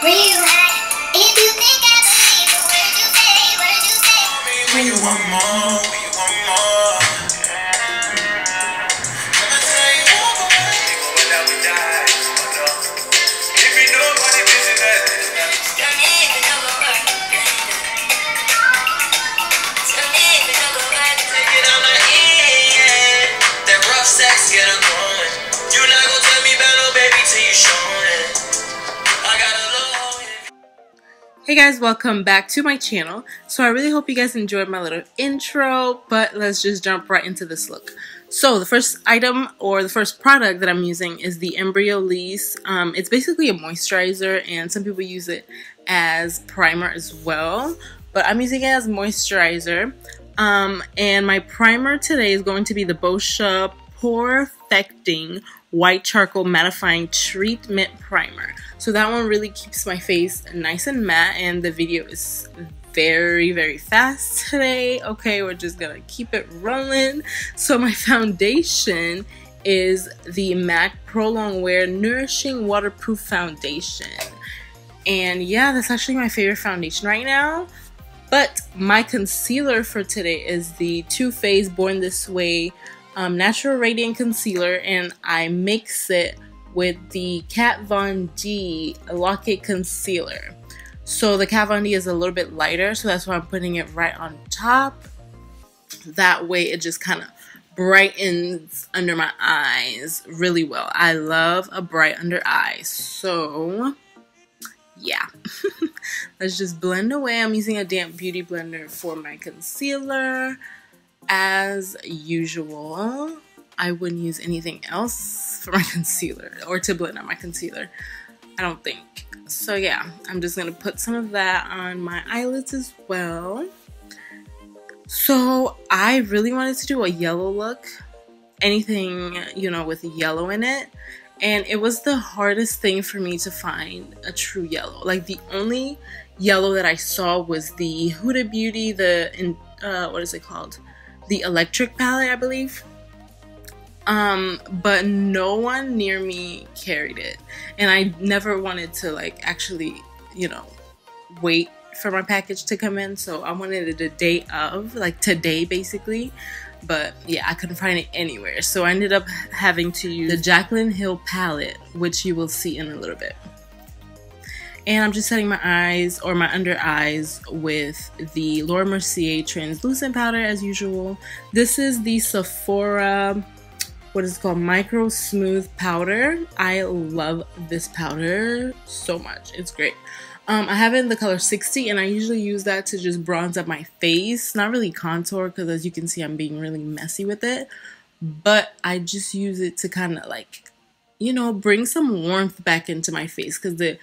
Where you at? If you think I believe the words you say, words you say. When you want more, when you want more. Never say you walk away. They go without we die. Oh no. If you know what it is, don't even know what work. Don't even know what work. Take it on my ear. That rough sex, get them going. You not gonna tell me about no baby till you showing. I got a low. Hey guys, welcome back to my channel. So I really hope you guys enjoyed my little intro, but let's just jump right into this look. So the first item or the first product that I'm using is the Embryolisse. It's basically a moisturizer, and some people use it as primer as well, but I'm using it as moisturizer. And my primer today is going to be the Boscia Porefecting White Charcoal Mattifying Treatment Primer. So that one really keeps my face nice and matte, and the video is very fast today. Okay, we're just gonna keep it rolling. So my foundation is the MAC Pro Longwear Nourishing Waterproof Foundation. And yeah, that's actually my favorite foundation right now. But my concealer for today is the Too Faced Born This Way Natural Radiant Concealer, and I mix it with the Kat Von D Lock It Concealer. So the Kat Von D is a little bit lighter, so that's why I'm putting it right on top. That way it just kind of brightens under my eyes really well. I love a bright under eye, so yeah. Let's just blend away. I'm using a damp beauty blender for my concealer. As usual, I wouldn't use anything else for my concealer or to blend out my concealer, I don't think. So yeah, I'm just going to put some of that on my eyelids as well. So I really wanted to do a yellow look, anything, you know, with yellow in it. And it was the hardest thing for me to find a true yellow. Like the only yellow that I saw was the Huda Beauty, what is it called? The Electric palette, I believe. But no one near me carried it. And I never wanted to like actually, you know, wait for my package to come in. So I wanted it the day of, like today basically. But yeah, I couldn't find it anywhere. So I ended up having to use the Jaclyn Hill palette, which you will see in a little bit. And I'm just setting my eyes or my under eyes with the Laura Mercier translucent powder as usual. This is the Sephora, what is it called? Micro Smooth Powder. I love this powder so much. It's great. I have it in the color 60, and I usually use that to just bronze up my face. Not really contour, because as you can see, I'm being really messy with it. But I just use it to kind of like, you know, bring some warmth back into my face, because the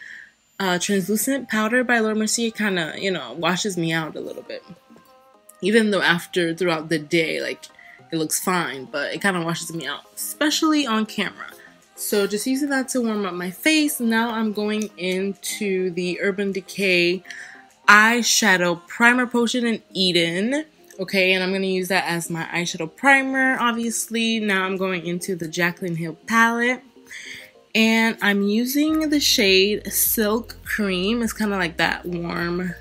translucent powder by Laura Mercier kind of, you know, washes me out a little bit. Even though throughout the day, like, it looks fine, but it kind of washes me out, especially on camera. So just using that to warm up my face. Now I'm going into the Urban Decay Eyeshadow Primer Potion in Eden. Okay, and I'm going to use that as my eyeshadow primer, obviously. Now I'm going into the Jaclyn Hill palette. And I'm using the shade Silk Cream. It's kind of like that warm,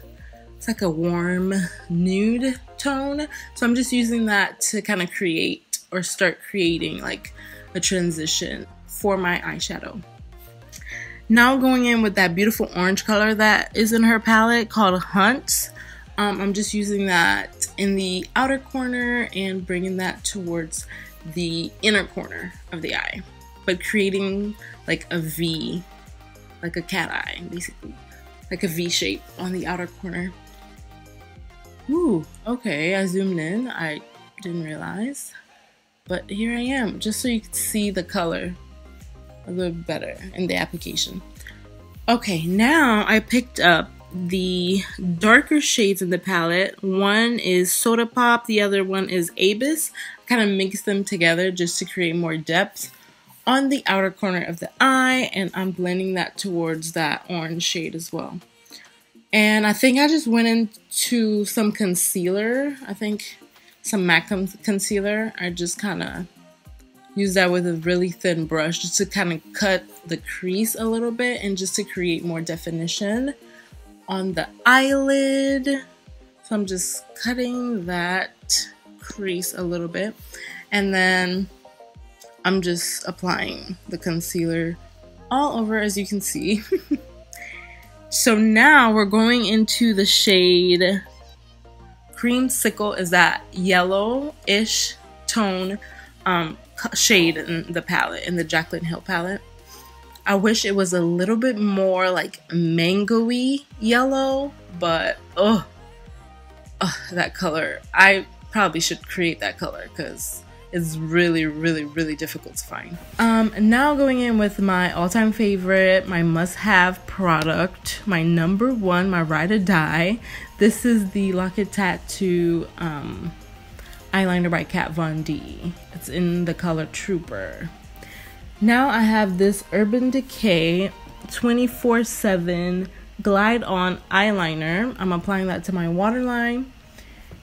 it's like a warm nude tone. So I'm just using that to kind of create or start creating like a transition for my eyeshadow. Now going in with that beautiful orange color that is in her palette called Hunt. I'm just using that in the outer corner and bringing that towards the inner corner of the eye, but creating like a V, like a cat eye, basically, like a V shape on the outer corner. Ooh, okay, I zoomed in. I didn't realize, but here I am, just so you can see the color a little better in the application. Okay, now I picked up the darker shades in the palette. One is Soda Pop, the other one is Abyss. I kind of mixed them together just to create more depth on the outer corner of the eye, and I'm blending that towards that orange shade as well. And I think I just went into some concealer. I think some MAC concealer. I just kind of use that with a really thin brush just to kind of cut the crease a little bit and just to create more definition on the eyelid. So I'm just cutting that crease a little bit, and then I'm just applying the concealer all over, as you can see. So now we're going into the shade Creamsicle. Is that yellow-ish tone shade in the palette, in the Jaclyn Hill palette. I wish it was a little bit more like mango-y yellow, but that color, I probably should create that color because it's really, really, really difficult to find. Now going in with my all-time favorite, my must-have product, my number one, my ride or die. This is the Lock It Tattoo eyeliner by Kat Von D. It's in the color Trooper. Now I have this Urban Decay 24/7 Glide On eyeliner. I'm applying that to my waterline.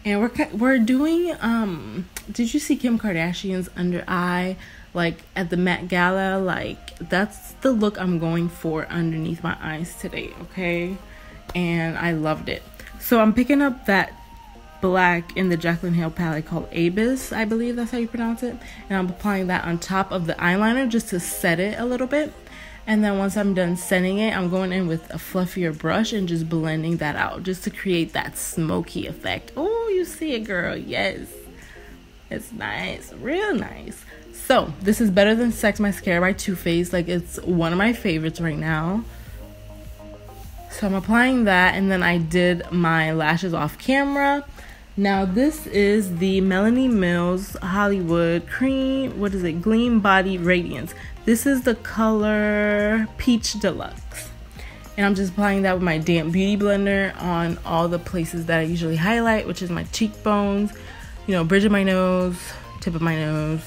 And we're doing, did you see Kim Kardashian's under eye, like at the Met Gala? Like, that's the look I'm going for underneath my eyes today, okay? And I loved it. So I'm picking up that black in the Jaclyn Hill palette called Abyss, I believe that's how you pronounce it. And I'm applying that on top of the eyeliner just to set it a little bit. And then once I'm done setting it, I'm going in with a fluffier brush and just blending that out just to create that smoky effect. Oh, you see it, girl. Yes. It's nice. Real nice. So, this is Better Than Sex mascara by Too Faced. Like, it's one of my favorites right now. So, I'm applying that, and then I did my lashes off camera. Now, this is the Melanie Mills Hollywood Cream, Gleam Body Radiance. This is the color Peach Deluxe. And I'm just applying that with my damp beauty blender on all the places that I usually highlight, which is my cheekbones, you know, bridge of my nose, tip of my nose,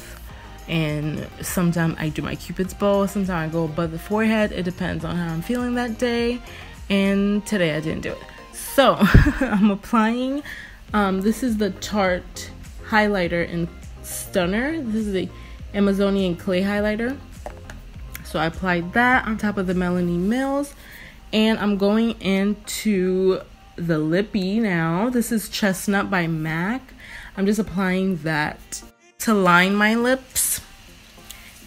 and sometimes I do my Cupid's bow, sometimes I go above the forehead. It depends on how I'm feeling that day. And today I didn't do it. So, I'm applying, this is the Tarte highlighter in Stunner. This is the Amazonian Clay highlighter. So I applied that on top of the Melanie Mills, and I'm going into the lippy now. This is Chestnut by MAC. I'm just applying that to line my lips,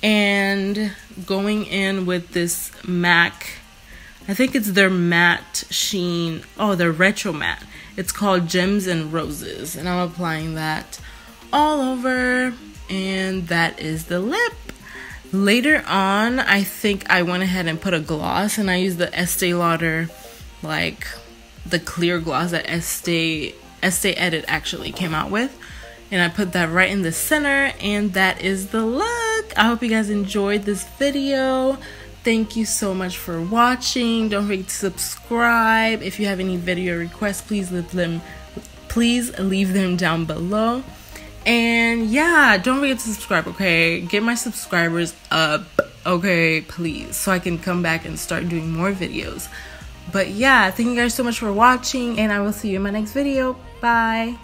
and going in with this MAC, I think it's their matte sheen, their retro matte. It's called Gems and Roses, and I'm applying that all over, and that is the lip. Later on, I think I went ahead and put a gloss, and I used the Estee Lauder, like the clear gloss that Estee Edit actually came out with. And I put that right in the center, and that is the look. I hope you guys enjoyed this video. Thank you so much for watching. Don't forget to subscribe. If you have any video requests, please leave them down below. And yeah, don't forget to subscribe, okay? Get my subscribers up, okay, please, so I can come back and start doing more videos. But yeah, thank you guys so much for watching, and I will see you in my next video. Bye.